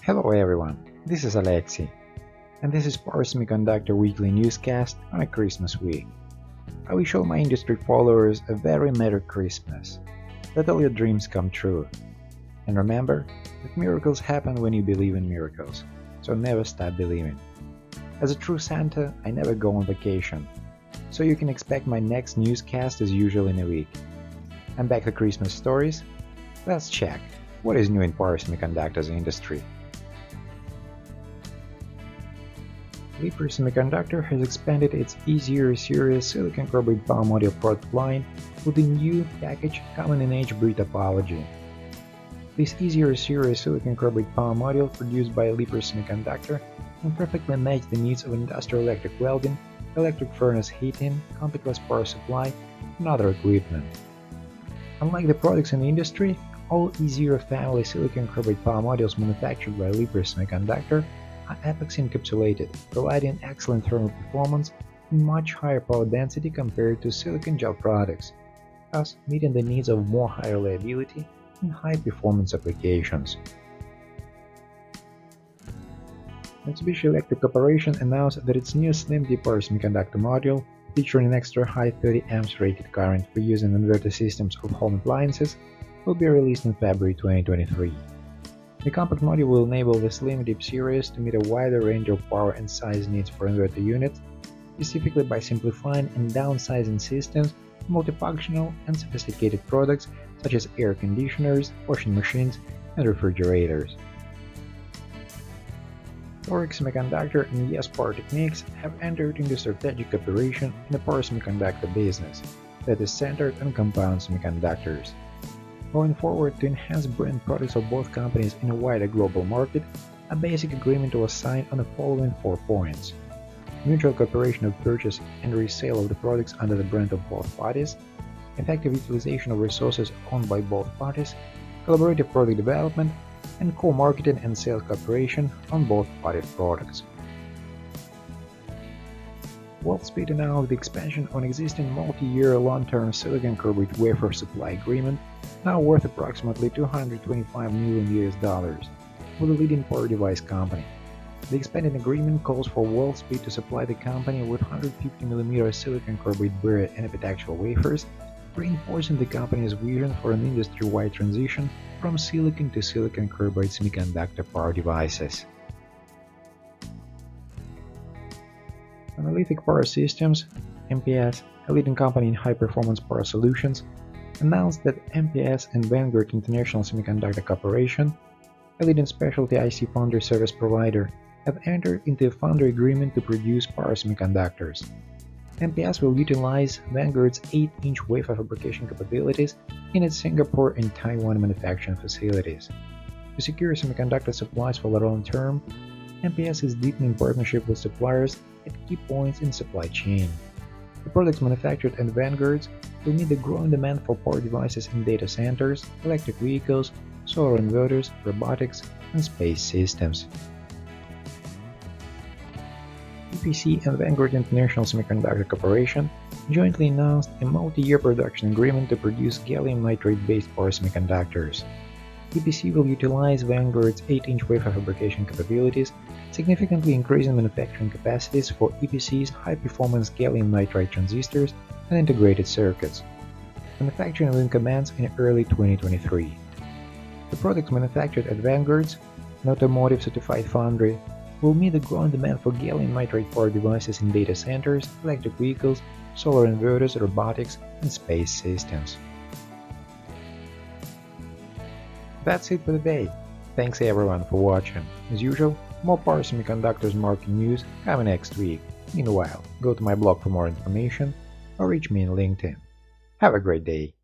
Hello everyone, this is Alexey, and this is Power Semiconductor Weekly newscast on a Christmas week. I wish all my industry followers a very Merry Christmas. Let all your dreams come true. And remember that miracles happen when you believe in miracles, so never stop believing. As a true Santa, I never go on vacation, so you can expect my next newscast as usual in a week. And back to Christmas stories. Let's check what is new in Power Semiconductors industry. Wafer Semiconductor has expanded its E0 series silicon carbide power module product line with a new package common in HB topology. This E0 series silicon carbide power module produced by Wafer Semiconductor can perfectly match the needs of industrial electric welding, electric furnace heating, contactless power supply, and other equipment. Unlike the products in the industry, all E0 family silicon carbide power modules manufactured by Wafer Semiconductor are epoxy encapsulated, providing excellent thermal performance and much higher power density compared to silicon gel products, thus meeting the needs of more high reliability and high performance applications. Mitsubishi Electric Corporation announced that its new SLIMDIP power semiconductor module, featuring an extra high 30 amps rated current for use in inverter systems of home appliances, will be released in February 2023. The compact module will enable the SLIMDIP series to meet a wider range of power and size needs for inverter units, specifically by simplifying and downsizing systems to multifunctional and sophisticated products such as air conditioners, washing machines, and refrigerators. Torex Semiconductor and POWERTECHNIX have entered into strategic cooperation in the power semiconductor business that is centered on compound semiconductors. Going forward, to enhance brand products of both companies in a wider global market, a basic agreement was signed on the following 4 points: mutual cooperation of purchase and resale of the products under the brand of both parties, effective utilization of resources owned by both parties, collaborative product development, and co-marketing and sales cooperation on both parties' products. Wolfspeed announced the expansion on existing multi-year long-term silicon carbide wafer supply agreement, now worth approximately $225 million, with a leading power device company. The expanded agreement calls for Wolfspeed to supply the company with 150mm silicon carbide barrier and epitaxial wafers, reinforcing the company's vision for an industry-wide transition from silicon to silicon carbide semiconductor power devices. Monolithic Power Systems, MPS, a leading company in high-performance power solutions, announced that MPS and Vanguard International Semiconductor Corporation, a leading specialty IC foundry service provider, have entered into a foundry agreement to produce power semiconductors. MPS will utilize Vanguard's 8-inch wafer fabrication capabilities in its Singapore and Taiwan manufacturing facilities. To secure semiconductor supplies for the long term, MPS is deepening partnership with suppliers at key points in supply chain. The products manufactured at Vanguard will meet the growing demand for power devices in data centers, electric vehicles, solar inverters, robotics, and space systems. EPC and Vanguard International Semiconductor Corporation jointly announced a multi-year production agreement to produce gallium nitride-based power semiconductors. EPC will utilize Vanguard's 8-inch wafer fabrication capabilities, significantly increasing manufacturing capacities for EPC's high-performance gallium nitride transistors and integrated circuits. Manufacturing will commence in early 2023. The products manufactured at Vanguard's, an automotive-certified foundry, will meet the growing demand for gallium nitride power devices in data centers, electric vehicles, solar inverters, robotics, and space systems. That's it for today. Thanks everyone for watching. As usual, more Power Semiconductors market news coming next week. Meanwhile, go to my blog for more information or reach me in LinkedIn. Have a great day.